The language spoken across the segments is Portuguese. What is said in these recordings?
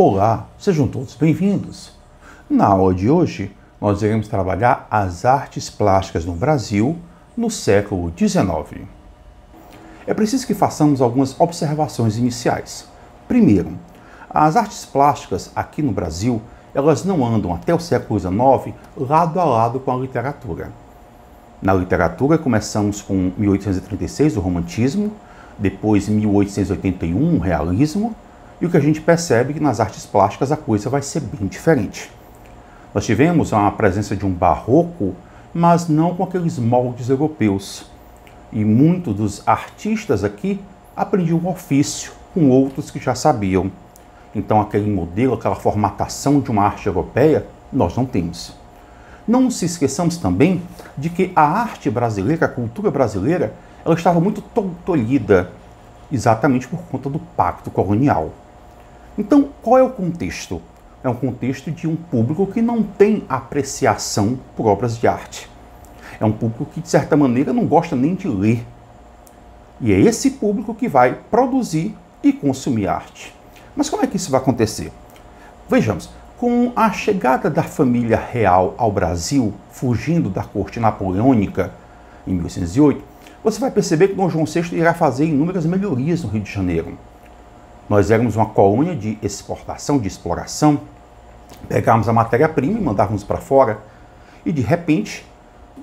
Olá, sejam todos bem-vindos. Na aula de hoje, nós iremos trabalhar as artes plásticas no Brasil no século XIX. É preciso que façamos algumas observações iniciais. Primeiro, as artes plásticas aqui no Brasil, elas não andam até o século XIX lado a lado com a literatura. Na literatura, começamos com 1836, o Romantismo, depois 1881, o Realismo, e o que a gente percebe é que nas artes plásticas a coisa vai ser bem diferente. Nós tivemos a presença de um barroco, mas não com aqueles moldes europeus. E muitos dos artistas aqui aprendiam o ofício com outros que já sabiam. Então aquele modelo, aquela formatação de uma arte europeia, nós não temos. Não se esqueçamos também de que a arte brasileira, a cultura brasileira, ela estava muito tolhida, exatamente por conta do pacto colonial. Então, qual é o contexto? É um contexto de um público que não tem apreciação por obras de arte. É um público que, de certa maneira, não gosta nem de ler. E é esse público que vai produzir e consumir arte. Mas como é que isso vai acontecer? Vejamos, com a chegada da família real ao Brasil, fugindo da corte napoleônica, em 1808, você vai perceber que Dom João VI irá fazer inúmeras melhorias no Rio de Janeiro. Nós éramos uma colônia de exportação, de exploração, pegávamos a matéria-prima e mandávamos para fora, e de repente,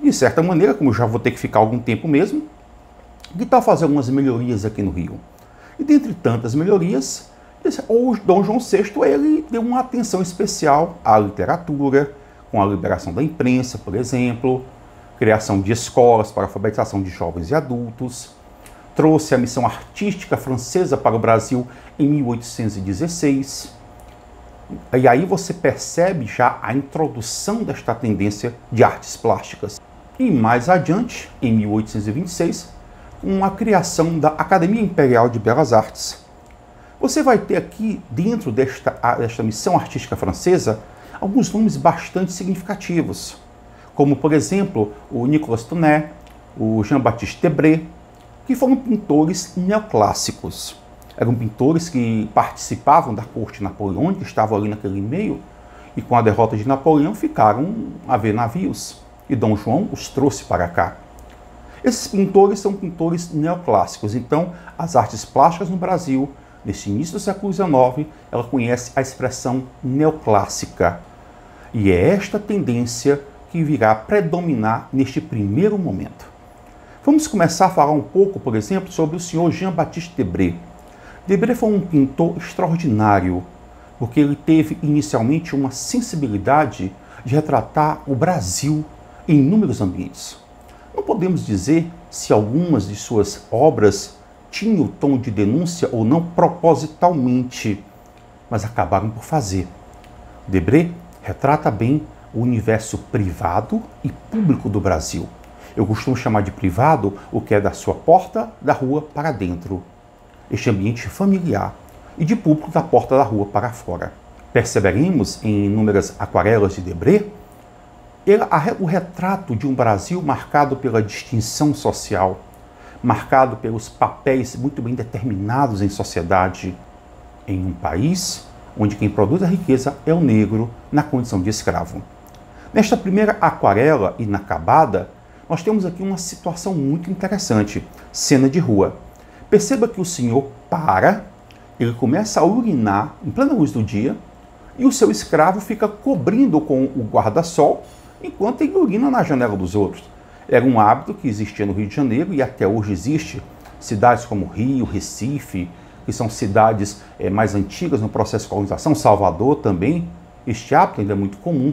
de certa maneira, como eu já vou ter que ficar algum tempo mesmo, que tal fazer algumas melhorias aqui no Rio? E dentre tantas melhorias, o Dom João VI ele deu uma atenção especial à literatura, com a liberação da imprensa, por exemplo, criação de escolas para alfabetização de jovens e adultos, trouxe a missão artística francesa para o Brasil em 1816. E aí você percebe já a introdução desta tendência de artes plásticas. E mais adiante, em 1826, com a criação da Academia Imperial de Belas Artes. Você vai ter aqui, dentro desta missão artística francesa, alguns nomes bastante significativos, como, por exemplo, o Nicolas Tounet, o Jean-Baptiste Debré, que foram pintores neoclássicos. Eram pintores que participavam da corte napoleônica, estavam ali naquele meio, e com a derrota de Napoleão ficaram a ver navios, e Dom João os trouxe para cá. Esses pintores são pintores neoclássicos, então as artes plásticas no Brasil, nesse início do século XIX, ela conhece a expressão neoclássica. E é esta tendência que virá predominar neste primeiro momento. Vamos começar a falar um pouco, por exemplo, sobre o senhor Jean-Baptiste Debré. Debré foi um pintor extraordinário, porque ele teve inicialmente uma sensibilidade de retratar o Brasil em inúmeros ambientes. Não podemos dizer se algumas de suas obras tinham o tom de denúncia ou não propositalmente, mas acabaram por fazer. Debré retrata bem o universo privado e público do Brasil. Eu costumo chamar de privado o que é da sua porta da rua para dentro, este ambiente familiar, e de público da porta da rua para fora. Perceberemos em inúmeras aquarelas de Debré o retrato de um Brasil marcado pela distinção social, marcado pelos papéis muito bem determinados em sociedade, em um país onde quem produz a riqueza é o negro na condição de escravo. Nesta primeira aquarela inacabada, nós temos aqui uma situação muito interessante, cena de rua. Perceba que o senhor para, ele começa a urinar em plena luz do dia, e o seu escravo fica cobrindo com o guarda-sol, enquanto ele urina na janela dos outros. Era um hábito que existia no Rio de Janeiro e até hoje existe. Cidades como Rio, Recife, que são cidades mais antigas no processo de colonização, Salvador também, este hábito ainda é muito comum.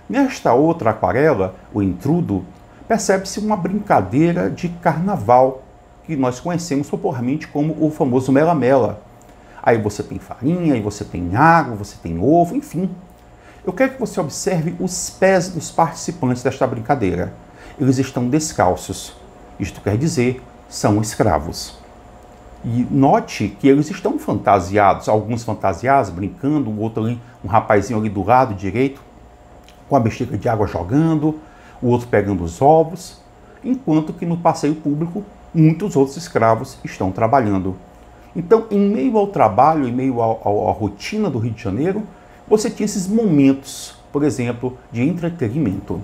Nesta outra aquarela, o intrudo, percebe-se uma brincadeira de carnaval, que nós conhecemos popularmente como o famoso mela-mela. Aí você tem farinha, aí você tem água, você tem ovo, enfim. Eu quero que você observe os pés dos participantes desta brincadeira. Eles estão descalços. Isto quer dizer, são escravos. E note que eles estão fantasiados, alguns fantasiados, brincando, o outro ali, um rapazinho ali do lado direito, com a bexiga de água jogando, o outro pegando os ovos, enquanto que no passeio público, muitos outros escravos estão trabalhando. Então, em meio ao trabalho, em meio à rotina do Rio de Janeiro, você tinha esses momentos, por exemplo, de entretenimento.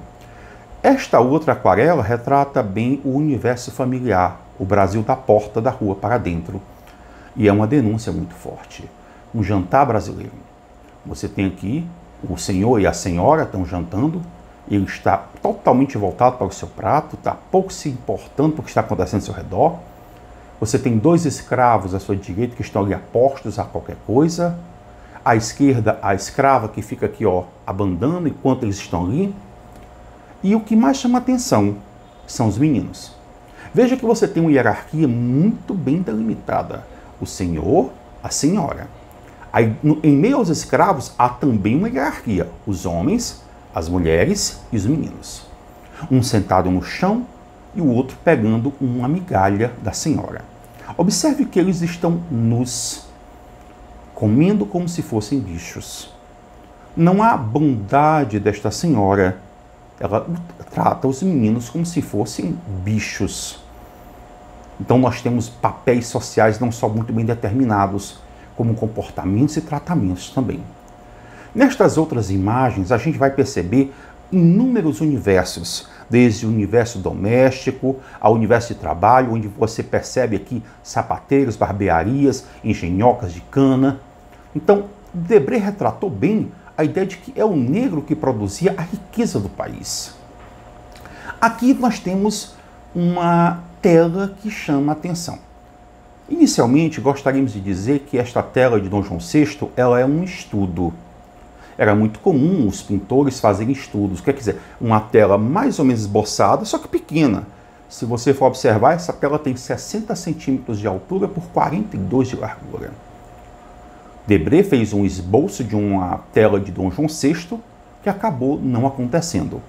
Esta outra aquarela retrata bem o universo familiar, o Brasil da porta da rua para dentro. E é uma denúncia muito forte. Um jantar brasileiro. Você tem aqui o senhor e a senhora estão jantando, ele está totalmente voltado para o seu prato, está pouco se importando com o que está acontecendo ao seu redor. Você tem dois escravos à sua direita que estão ali apostos a qualquer coisa. À esquerda, a escrava que fica aqui, ó, abandando enquanto eles estão ali. E o que mais chama atenção são os meninos. Veja que você tem uma hierarquia muito bem delimitada. O senhor, a senhora. Aí, em meio aos escravos, há também uma hierarquia. Os homens, as mulheres e os meninos. Um sentado no chão e o outro pegando uma migalha da senhora. Observe que eles estão nus, comendo como se fossem bichos. Não há bondade desta senhora. Ela trata os meninos como se fossem bichos. Então nós temos papéis sociais não só muito bem determinados, como comportamentos e tratamentos também. Nestas outras imagens, a gente vai perceber inúmeros universos, desde o universo doméstico ao universo de trabalho, onde você percebe aqui sapateiros, barbearias, engenhocas de cana. Então, Debré retratou bem a ideia de que é o negro que produzia a riqueza do país. Aqui nós temos uma tela que chama a atenção. Inicialmente, gostaríamos de dizer que esta tela de Dom João VI ela é um estudo. Era muito comum os pintores fazerem estudos, quer dizer, uma tela mais ou menos esboçada, só que pequena. Se você for observar, essa tela tem 60 centímetros de altura por 42 de largura. Debré fez um esboço de uma tela de Dom João VI que acabou não acontecendo.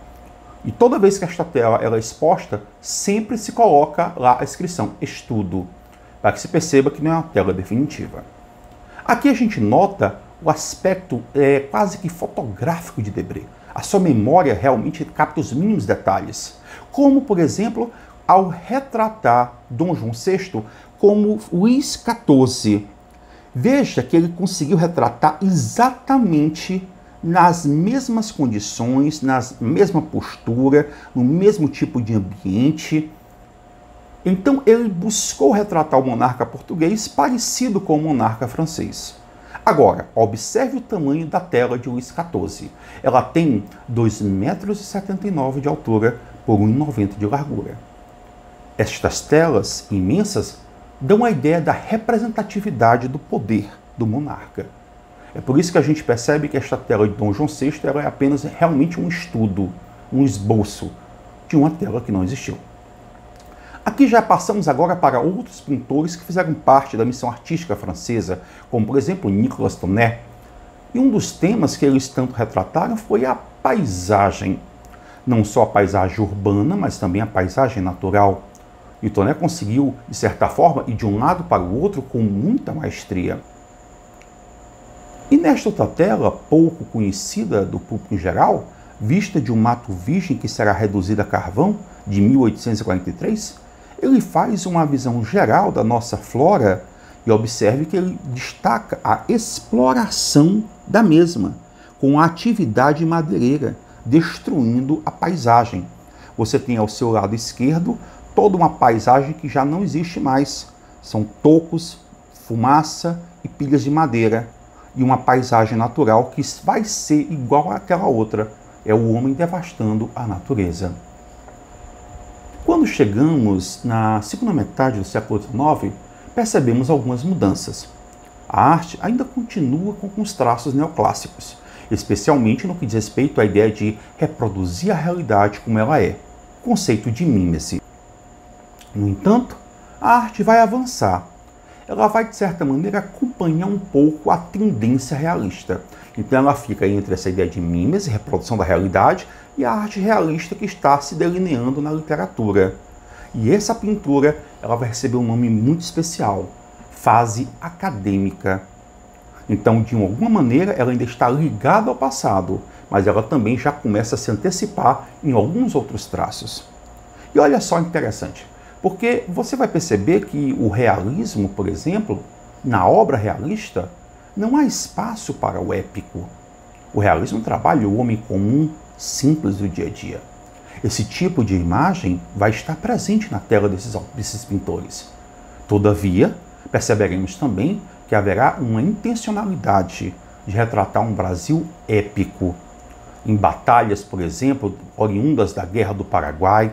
E toda vez que esta tela ela é exposta, sempre se coloca lá a inscrição estudo, para que se perceba que não é uma tela definitiva. Aqui a gente nota o aspecto quase que fotográfico de Debré. A sua memória realmente capta os mínimos detalhes, como, por exemplo, ao retratar Dom João VI como Luís XIV. Veja que ele conseguiu retratar exatamente nas mesmas condições, na mesma postura, no mesmo tipo de ambiente. Então ele buscou retratar o monarca português parecido com o monarca francês. Agora, observe o tamanho da tela de Luís XIV. Ela tem 2,79 m de altura por 1,90 m de largura. Estas telas imensas dão a ideia da representatividade do poder do monarca. É por isso que a gente percebe que esta tela de Dom João VI ela é apenas realmente um estudo, um esboço de uma tela que não existiu. Aqui já passamos agora para outros pintores que fizeram parte da missão artística francesa, como por exemplo Nicolas Tonnet. E um dos temas que eles tanto retrataram foi a paisagem. Não só a paisagem urbana, mas também a paisagem natural. E Tonnet conseguiu, de certa forma, ir de um lado para o outro com muita maestria. E nesta outra tela, pouco conhecida do público em geral, vista de um mato virgem que será reduzido a carvão, de 1843, ele faz uma visão geral da nossa flora e observe que ele destaca a exploração da mesma, com a atividade madeireira, destruindo a paisagem. Você tem ao seu lado esquerdo toda uma paisagem que já não existe mais. São tocos, fumaça e pilhas de madeira. E uma paisagem natural que vai ser igual àquela outra. É o homem devastando a natureza. Quando chegamos na segunda metade do século XIX, percebemos algumas mudanças. A arte ainda continua com os traços neoclássicos, especialmente no que diz respeito à ideia de reproduzir a realidade como ela é, conceito de mímese. No entanto, a arte vai avançar. Ela vai, de certa maneira, acompanhar um pouco a tendência realista. Então ela fica entre essa ideia de mímese, reprodução da realidade, e a arte realista que está se delineando na literatura. E essa pintura ela vai receber um nome muito especial, fase acadêmica. Então, de alguma maneira, ela ainda está ligada ao passado, mas ela também já começa a se antecipar em alguns outros traços. E olha só interessante, porque você vai perceber que o realismo, por exemplo, Na obra realista, não há espaço para o épico. O realismo trabalha o homem comum, simples do dia a dia. Esse tipo de imagem vai estar presente na tela desses pintores. Todavia, perceberemos também que haverá uma intencionalidade de retratar um Brasil épico, em batalhas, por exemplo, oriundas da Guerra do Paraguai,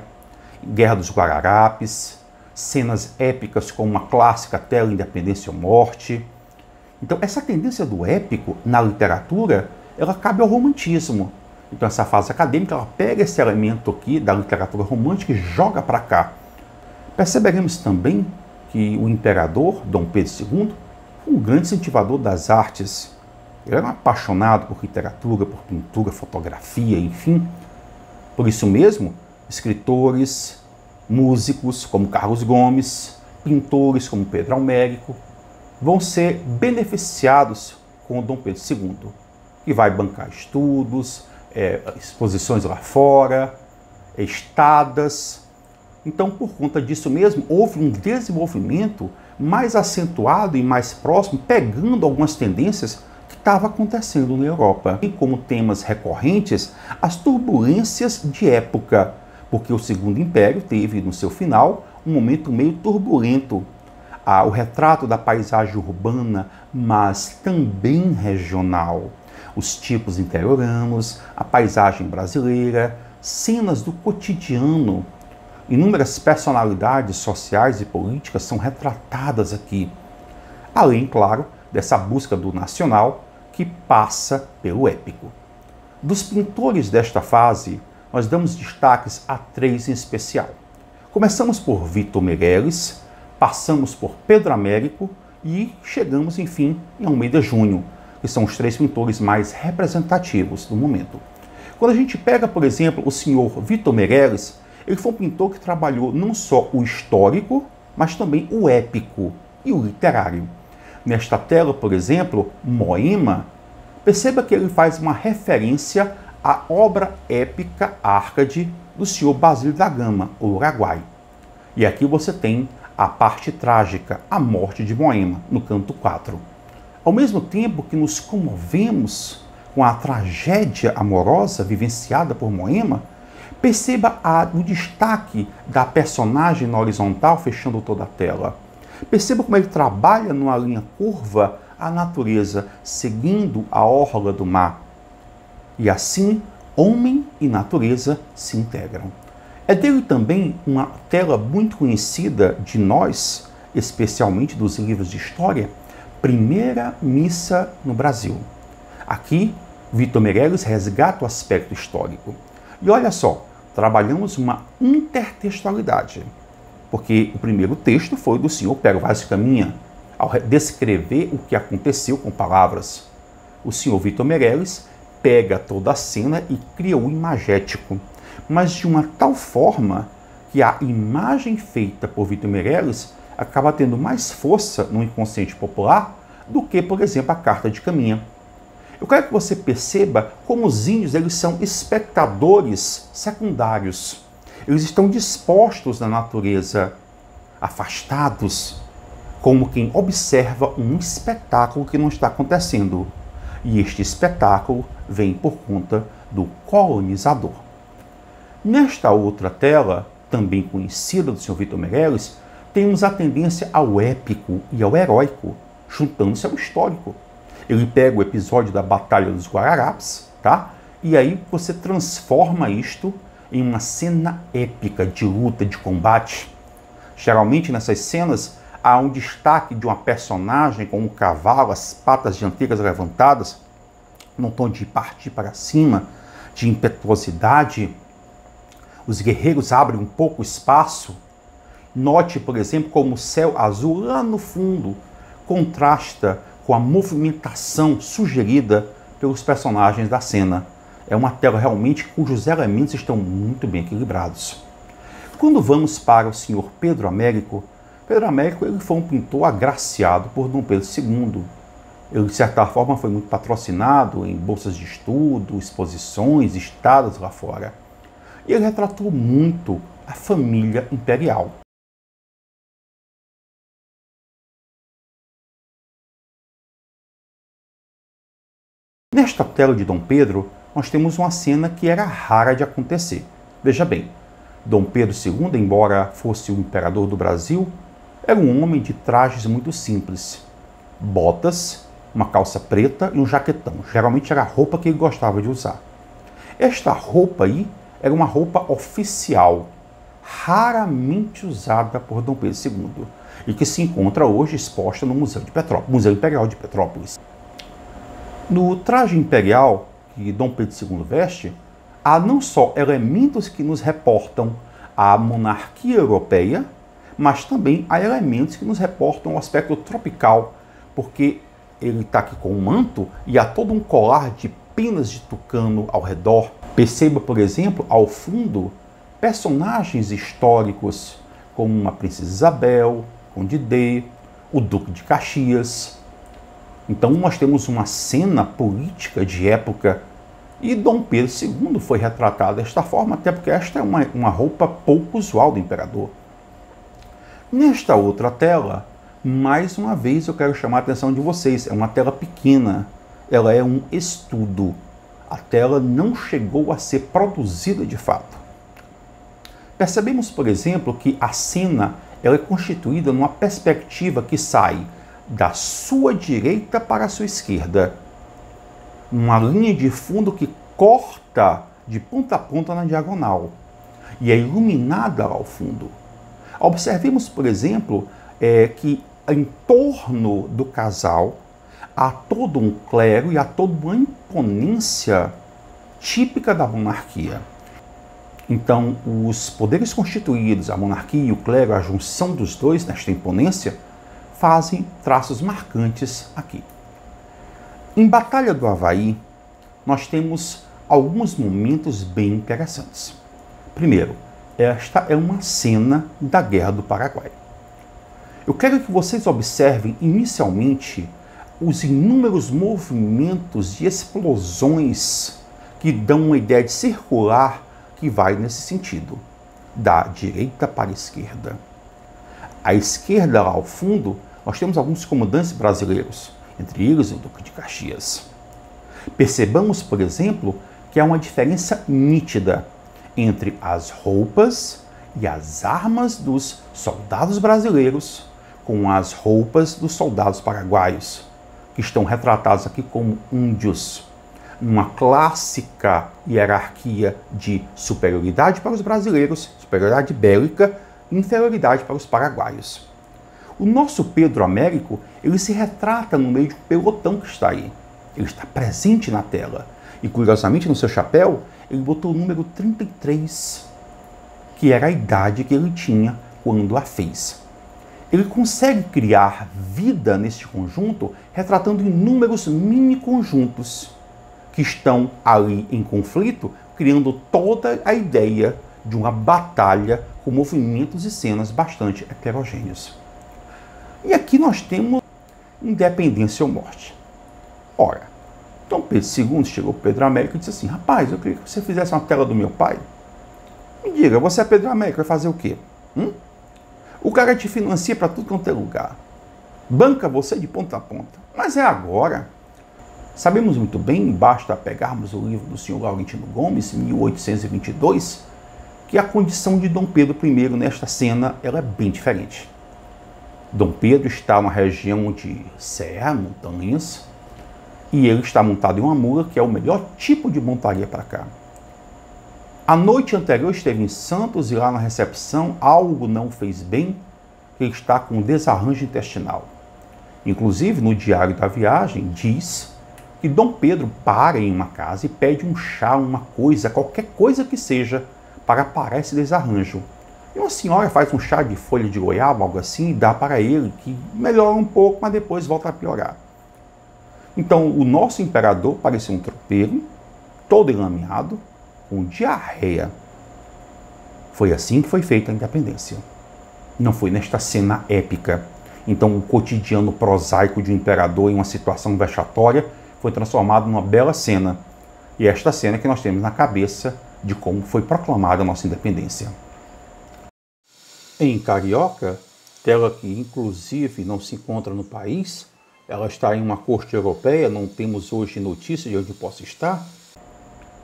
Guerra dos Guararapes, cenas épicas como uma clássica tela Independência ou Morte. Então, essa tendência do épico na literatura, ela cabe ao romantismo. Então, essa fase acadêmica, ela pega esse elemento aqui da literatura romântica e joga para cá. Perceberemos também que o imperador, Dom Pedro II, foi um grande incentivador das artes. Ele era um apaixonado por literatura, por pintura, fotografia, enfim. Por isso mesmo, escritores, músicos como Carlos Gomes, pintores como Pedro Américo, vão ser beneficiados com Dom Pedro II, que vai bancar estudos, exposições lá fora, estadas. Então, por conta disso mesmo, houve um desenvolvimento mais acentuado e mais próximo, pegando algumas tendências que estavam acontecendo na Europa. E como temas recorrentes, as turbulências de época, porque o Segundo Império teve, no seu final, um momento meio turbulento. O retrato da paisagem urbana, mas também regional. Os tipos interioranos, a paisagem brasileira, cenas do cotidiano. Inúmeras personalidades sociais e políticas são retratadas aqui. Além, claro, dessa busca do nacional que passa pelo épico. Dos pintores desta fase, nós damos destaques a 3 em especial. Começamos por Vitor Meirelles, passamos por Pedro Américo e chegamos, enfim, em Almeida Júnior, que são os 3 pintores mais representativos do momento. Quando a gente pega, por exemplo, o senhor Vitor Meirelles, ele foi um pintor que trabalhou não só o histórico, mas também o épico e o literário. Nesta tela, por exemplo, Moema, perceba que ele faz uma referência à obra épica Árcade do senhor Basílio da Gama, o Uruguai. E aqui você tem a parte trágica, a morte de Moema, no canto 4. Ao mesmo tempo que nos comovemos com a tragédia amorosa vivenciada por Moema, perceba o destaque da personagem na horizontal, fechando toda a tela. Perceba como ele trabalha numa linha curva a natureza, seguindo a orla do mar. E assim, homem e natureza se integram. É dele também uma tela muito conhecida de nós, especialmente dos livros de história, Primeira Missa no Brasil. Aqui, Vitor Meirelles resgata o aspecto histórico. E olha só, trabalhamos uma intertextualidade, porque o primeiro texto foi do senhor Pero Vaz de Caminha, ao descrever o que aconteceu com palavras. O senhor Vitor Meirelles pega toda a cena e cria o imagético, mas de uma tal forma que a imagem feita por Vitor Meirelles acaba tendo mais força no inconsciente popular do que, por exemplo, a Carta de Caminha. Eu quero que você perceba como os índios eles são espectadores secundários. Eles estão dispostos na natureza, afastados, como quem observa um espetáculo que não está acontecendo. E este espetáculo vem por conta do colonizador. Nesta outra tela, também conhecida do Sr. Vitor Meirelles, temos a tendência ao épico e ao heróico, juntando-se ao histórico. Ele pega o episódio da Batalha dos Guararapes, tá? E aí você transforma isto em uma cena épica de luta, de combate. Geralmente nessas cenas há um destaque de uma personagem com um cavalo, as patas dianteiras levantadas, num tom de partir para cima, de impetuosidade. Os guerreiros abrem um pouco o espaço. Note, por exemplo, como o céu azul lá no fundo contrasta com a movimentação sugerida pelos personagens da cena. É uma tela realmente cujos elementos estão muito bem equilibrados. Quando vamos para o senhor Pedro Américo ele foi um pintor agraciado por Dom Pedro II. Ele, de certa forma, foi muito patrocinado em bolsas de estudo, exposições, estadas lá fora. E ele retratou muito a família imperial. Nesta tela de Dom Pedro, nós temos uma cena que era rara de acontecer. Veja bem, Dom Pedro II, embora fosse o imperador do Brasil, era um homem de trajes muito simples. Botas, uma calça preta e um jaquetão. Geralmente era a roupa que ele gostava de usar. Esta roupa aí era uma roupa oficial, raramente usada por Dom Pedro II, e que se encontra hoje exposta no Museu Imperial de Petrópolis. No traje imperial que Dom Pedro II veste, há não só elementos que nos reportam a monarquia europeia, mas também há elementos que nos reportam o aspecto tropical, porque ele está aqui com um manto e há todo um colar de penas de tucano ao redor. Perceba, por exemplo, ao fundo, personagens históricos como a Princesa Isabel, Conde D, o Duque de Caxias. Então nós temos uma cena política de época e Dom Pedro II foi retratado desta forma, até porque esta é uma roupa pouco usual do imperador. Nesta outra tela, mais uma vez eu quero chamar a atenção de vocês, é uma tela pequena, ela é um estudo. A tela não chegou a ser produzida de fato. Percebemos, por exemplo, que a cena ela é constituída numa perspectiva que sai da sua direita para a sua esquerda. Uma linha de fundo que corta de ponta a ponta na diagonal e é iluminada ao fundo. Observemos, por exemplo, que em torno do casal há todo um clero e há toda uma imponência típica da monarquia. Então, os poderes constituídos, a monarquia e o clero, a junção dos dois nesta imponência, fazem traços marcantes aqui. Em Batalha do Avaí, nós temos alguns momentos bem interessantes. Primeiro, esta é uma cena da Guerra do Paraguai. Eu quero que vocês observem inicialmente os inúmeros movimentos de explosões que dão uma ideia de circular que vai nesse sentido, da direita para a esquerda. À esquerda, lá ao fundo, nós temos alguns comandantes brasileiros, entre eles o Duque de Caxias. Percebamos, por exemplo, que há uma diferença nítida entre as roupas e as armas dos soldados brasileiros com as roupas dos soldados paraguaios, que estão retratados aqui como índios, uma clássica hierarquia de superioridade para os brasileiros, superioridade bélica, e inferioridade para os paraguaios. O nosso Pedro Américo, ele se retrata no meio de um pelotão que está aí. Ele está presente na tela. E, curiosamente, no seu chapéu, ele botou o número 33, que era a idade que ele tinha quando a fez. Ele consegue criar vida neste conjunto, retratando inúmeros mini-conjuntos que estão ali em conflito, criando toda a ideia de uma batalha com movimentos e cenas bastante heterogêneos. E aqui nós temos independência ou morte. Ora, Dom Pedro II chegou para Pedro Américo e disse assim: rapaz, eu queria que você fizesse uma tela do meu pai. Me diga, você é Pedro Américo, vai fazer o quê? O cara te financia para tudo quanto é lugar. Banca você de ponta a ponta. Mas é agora. Sabemos muito bem, basta pegarmos o livro do senhor Laurentino Gomes, 1822, que a condição de Dom Pedro I nesta cena ela é bem diferente. Dom Pedro está numa região de serra, montanhas, e ele está montado em uma mula, que é o melhor tipo de montaria para cá. A noite anterior esteve em Santos e lá na recepção algo não fez bem, ele está com desarranjo intestinal. Inclusive, no diário da viagem, diz que Dom Pedro para em uma casa e pede um chá, uma coisa, qualquer coisa que seja, para parar esse desarranjo. E uma senhora faz um chá de folha de goiaba, algo assim, e dá para ele, que melhora um pouco, mas depois volta a piorar. Então, o nosso imperador parecia um tropeiro, todo enlameado, com diarreia. Foi assim que foi feita a independência. Não foi nesta cena épica. Então, o cotidiano prosaico de um imperador em uma situação vexatória foi transformado numa bela cena. E esta cena que nós temos na cabeça de como foi proclamada a nossa independência. Em Carioca, tela que inclusive não se encontra no país, Ela está em uma corte europeia, não temos hoje notícia de onde possa estar.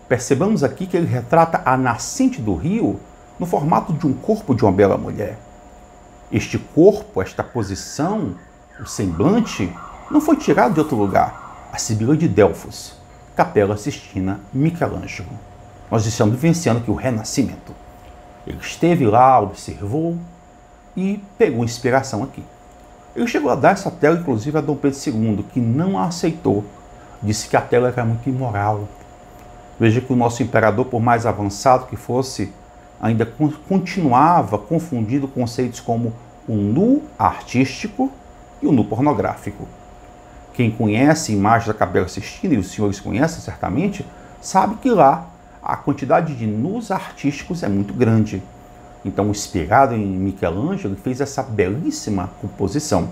Percebamos aqui que ele retrata a nascente do rio no formato de um corpo de uma bela mulher. Este corpo, esta posição, o semblante, não foi tirado de outro lugar. A Sibila de Delfos, Capela Sistina Michelangelo. Nós estamos vivenciando aqui o Renascimento. Ele esteve lá, observou e pegou inspiração aqui. Ele chegou a dar essa tela, inclusive, a Dom Pedro II, que não a aceitou. Disse que a tela era muito imoral. Veja que o nosso imperador, por mais avançado que fosse, ainda continuava confundindo conceitos como o nu artístico e o nu pornográfico. Quem conhece imagens da Capela Sistina, e os senhores conhecem certamente, sabe que lá a quantidade de nus artísticos é muito grande. Então, inspirado em Michelangelo, ele fez essa belíssima composição.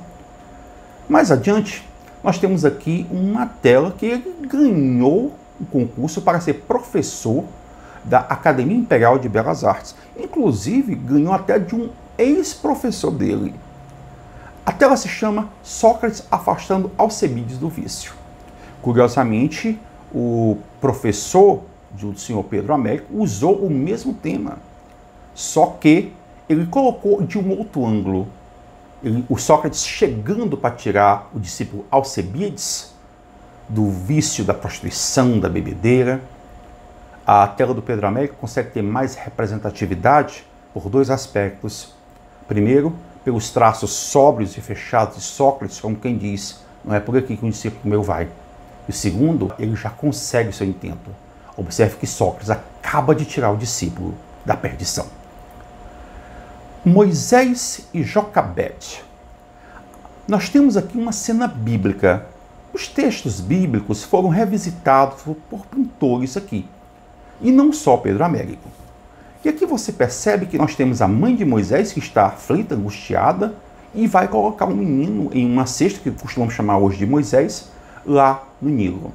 Mais adiante, nós temos aqui uma tela que ele ganhou um concurso para ser professor da Academia Imperial de Belas Artes. Inclusive, ganhou até de um ex-professor dele. A tela se chama Sócrates afastando Alcebiades do vício. Curiosamente, o professor do senhor Pedro Américo usou o mesmo tema, só que ele colocou de um outro ângulo. O Sócrates chegando para tirar o discípulo Alcebiades do vício da prostituição, da bebedeira. A tela do Pedro Américo consegue ter mais representatividade por dois aspectos. Primeiro, pelos traços sóbrios e fechados de Sócrates, como quem diz, não é por aqui que um discípulo meu vai. E o segundo, ele já consegue o seu intento. Observe que Sócrates acaba de tirar o discípulo da perdição. Moisés e Joquebede. Nós temos aqui uma cena bíblica. Os textos bíblicos foram revisitados por pintores aqui. E não só Pedro Américo. E aqui você percebe que nós temos a mãe de Moisés que está aflita, angustiada, e vai colocar um menino em uma cesta, que costumamos chamar hoje de Moisés, lá no Nilo.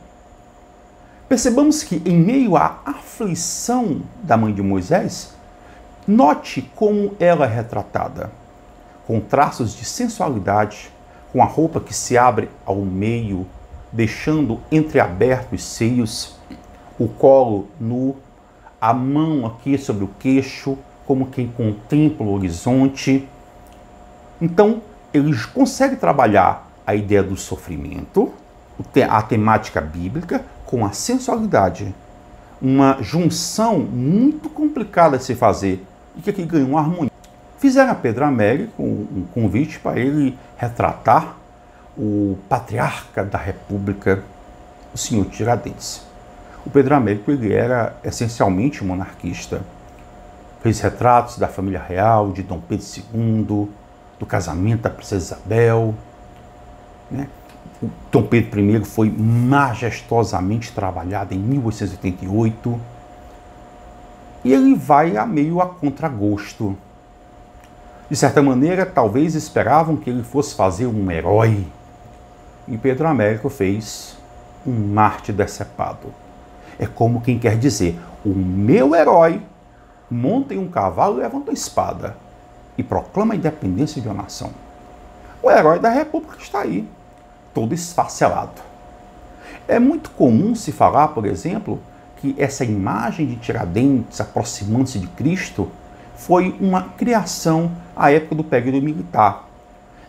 Percebamos que em meio à aflição da mãe de Moisés, note como ela é retratada, com traços de sensualidade, com a roupa que se abre ao meio, deixando entreabertos os seios, o colo nu, a mão aqui sobre o queixo, como quem contempla o horizonte. Então, eles conseguem trabalhar a ideia do sofrimento, a temática bíblica, com a sensualidade. Uma junção muito complicada de se fazer e que aqui ganhou uma harmonia. Fizeram a Pedro Américo um convite para ele retratar o patriarca da República, o senhor Tiradentes. O Pedro Américo ele era essencialmente um monarquista. Fez retratos da família real, de Dom Pedro II, do casamento da princesa Isabel. Né? O Dom Pedro I foi majestosamente trabalhado em 1888. E ele vai meio a contragosto. De certa maneira, talvez esperavam que ele fosse fazer um herói. E Pedro Américo fez um mártir decepado. É como quem quer dizer, o meu herói monta em um cavalo e levanta uma espada e proclama a independência de uma nação. O herói da República está aí, todo esfacelado. É muito comum se falar, por exemplo, que essa imagem de Tiradentes aproximando-se de Cristo foi uma criação à época do período militar.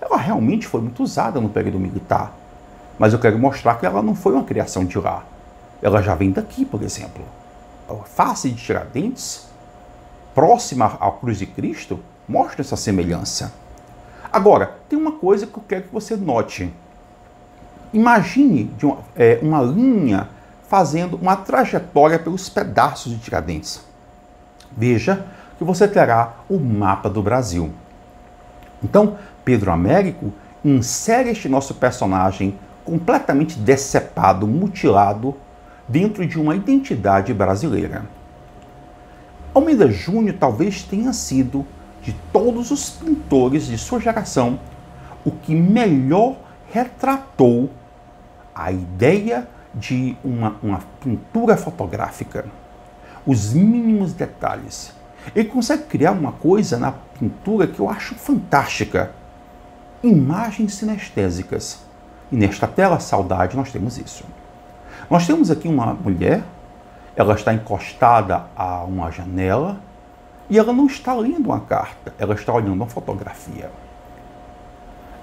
Ela realmente foi muito usada no período militar, mas eu quero mostrar que ela não foi uma criação de lá. Ela já vem daqui, por exemplo. A face de Tiradentes, próxima à cruz de Cristo, mostra essa semelhança. Agora, tem uma coisa que eu quero que você note. Imagine uma linha fazendo uma trajetória pelos pedaços de Tiradentes. Veja que você terá o mapa do Brasil. Então, Pedro Américo insere este nosso personagem completamente decepado, mutilado, dentro de uma identidade brasileira. Almeida Júnior talvez tenha sido, de todos os pintores de sua geração, o que melhor retratou a ideia de uma pintura fotográfica. Os mínimos detalhes. Ele consegue criar uma coisa na pintura que eu acho fantástica. Imagens sinestésicas. E nesta tela Saudade nós temos isso. Nós temos aqui uma mulher, ela está encostada a uma janela e ela não está lendo uma carta, ela está olhando uma fotografia.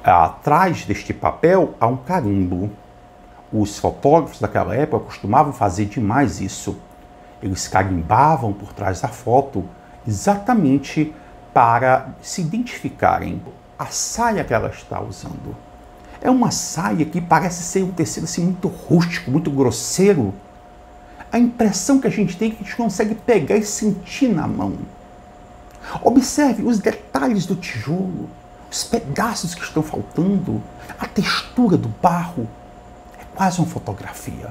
Atrás deste papel há um carimbo. Os fotógrafos daquela época costumavam fazer demais isso. Eles carimbavam por trás da foto exatamente para se identificarem. A saia que ela está usando é uma saia que parece ser um tecido assim, muito rústico, muito grosseiro. A impressão que a gente tem é que a gente consegue pegar e sentir na mão. Observe os detalhes do tijolo, os pedaços que estão faltando, a textura do barro. É quase uma fotografia.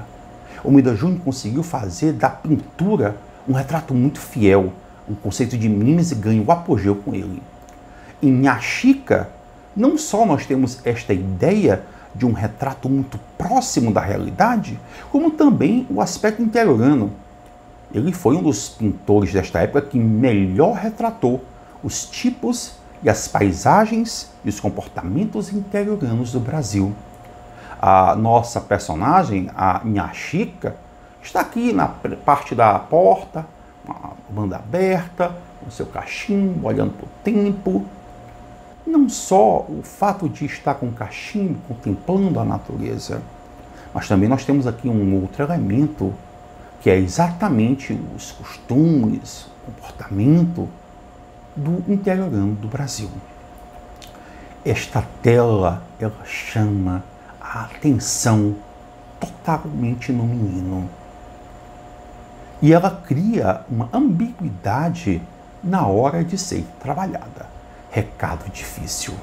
O Almeida Júnior conseguiu fazer da pintura um retrato muito fiel. O conceito de mimes ganha o apogeu com ele. Em Nha Chica, não só nós temos esta ideia de um retrato muito próximo da realidade, como também o aspecto interiorano. Ele foi um dos pintores desta época que melhor retratou os tipos e as paisagens e os comportamentos interioranos do Brasil. A nossa personagem, a Nha Chica, está aqui na parte da porta, a banda aberta, com seu cachimbo, olhando para o tempo. Não só o fato de estar com o cachimbo, contemplando a natureza, mas também nós temos aqui um outro elemento, que é exatamente os costumes, o comportamento do interiorano do Brasil. Esta tela, ela chama a atenção totalmente no menino. E ela cria uma ambiguidade na hora de ser trabalhada. Recado difícil.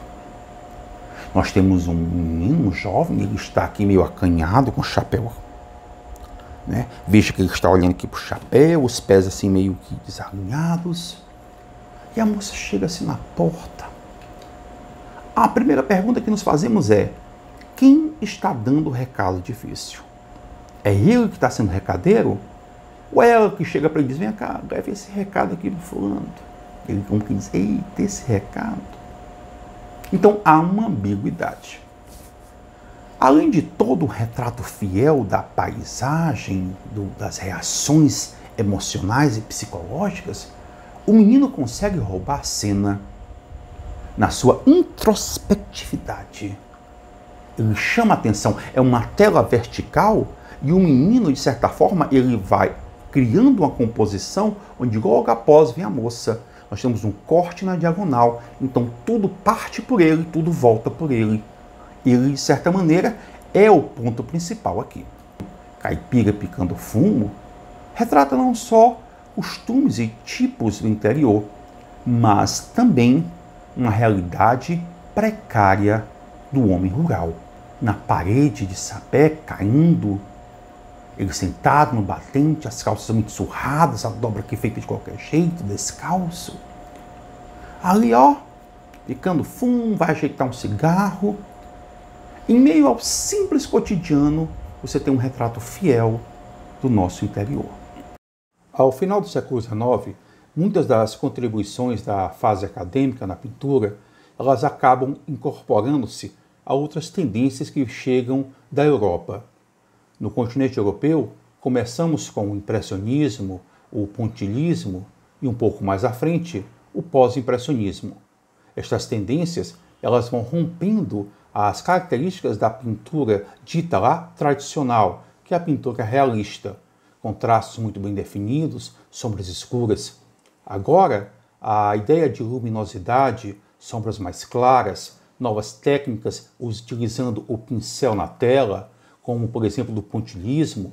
Nós temos um menino, um jovem, ele está aqui meio acanhado com o chapéu. Né? Veja que ele está olhando aqui para o chapéu, os pés assim meio que desalinhados. E a moça chega assim na porta. A primeira pergunta que nos fazemos é: quem está dando o recado difícil? É ele que está sendo recadeiro? Ou é ela que chega para ele e diz: vem cá, leve esse recado aqui do fulano? Ele como que diz: eita, esse recado. Então há uma ambiguidade. Além de todo o retrato fiel da paisagem, das reações emocionais e psicológicas, o menino consegue roubar a cena na sua introspectividade. Ele chama a atenção, é uma tela vertical e o menino, de certa forma, ele vai criando uma composição onde logo após vem a moça. Nós temos um corte na diagonal, então tudo parte por ele, tudo volta por ele. Ele, de certa maneira, é o ponto principal aqui. Caipira picando fumo retrata não só costumes e tipos do interior, mas também uma realidade precária do homem rural. Na parede de sapé, caindo, ele sentado no batente, as calças muito surradas, a dobra aqui feita de qualquer jeito, descalço. Ali, ó, picando fumo, vai ajeitar um cigarro. Em meio ao simples cotidiano, você tem um retrato fiel do nosso interior. Ao final do século XIX, muitas das contribuições da fase acadêmica na pintura, elas acabam incorporando-se a outras tendências que chegam da Europa. No continente europeu, começamos com o impressionismo, o pontilhismo e um pouco mais à frente, o pós-impressionismo. Estas tendências, elas vão rompendo as características da pintura dita lá tradicional, que é a pintura realista, com traços muito bem definidos, sombras escuras. Agora, a ideia de luminosidade, sombras mais claras, novas técnicas utilizando o pincel na tela, como por exemplo do pontilhismo,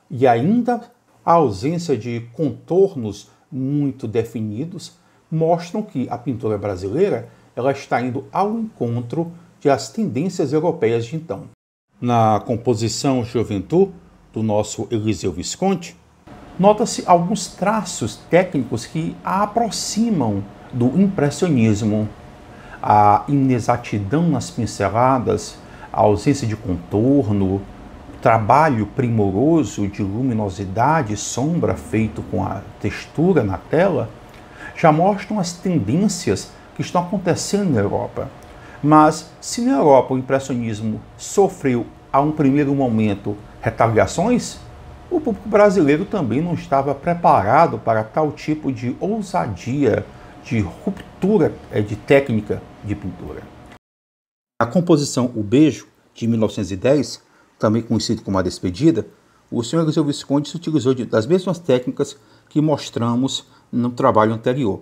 e ainda a ausência de contornos muito definidos, mostram que a pintura brasileira ela está indo ao encontro das tendências europeias de então. Na composição Juventude, do nosso Eliseu Visconti, nota-se alguns traços técnicos que a aproximam do impressionismo. A inexatidão nas pinceladas, a ausência de contorno, o trabalho primoroso de luminosidade e sombra feito com a textura na tela, já mostram as tendências que estão acontecendo na Europa. Mas se na Europa o impressionismo sofreu a um primeiro momento retaliações, o público brasileiro também não estava preparado para tal tipo de ousadia, de ruptura de técnica de pintura. A composição O Beijo, de 1910, também conhecido como A Despedida, o Sr. Eliseu Visconde se utilizou das mesmas técnicas que mostramos no trabalho anterior.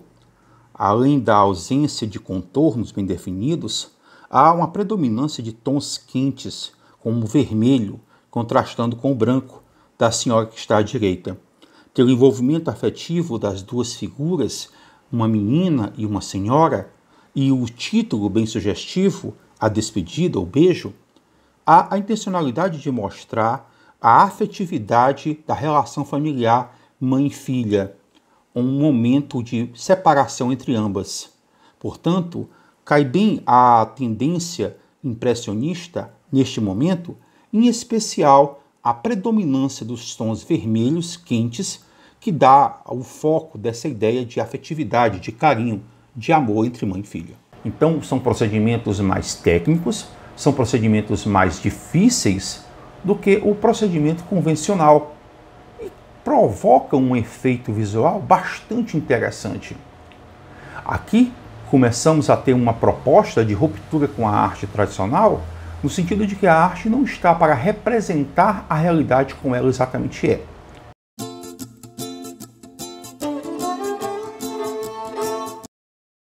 Além da ausência de contornos bem definidos, há uma predominância de tons quentes, como o vermelho, contrastando com o branco da senhora que está à direita. Pelo envolvimento afetivo das duas figuras, uma menina e uma senhora, e o título bem sugestivo, A Despedida, O Beijo, há a intencionalidade de mostrar a afetividade da relação familiar mãe e filha, um momento de separação entre ambas. Portanto, cai bem a tendência impressionista neste momento, em especial a predominância dos tons vermelhos quentes, que dá o foco dessa ideia de afetividade, de carinho, de amor entre mãe e filha. Então, são procedimentos mais técnicos, são procedimentos mais difíceis do que o procedimento convencional e provocam um efeito visual bastante interessante. Aqui começamos a ter uma proposta de ruptura com a arte tradicional, no sentido de que a arte não está para representar a realidade como ela exatamente é.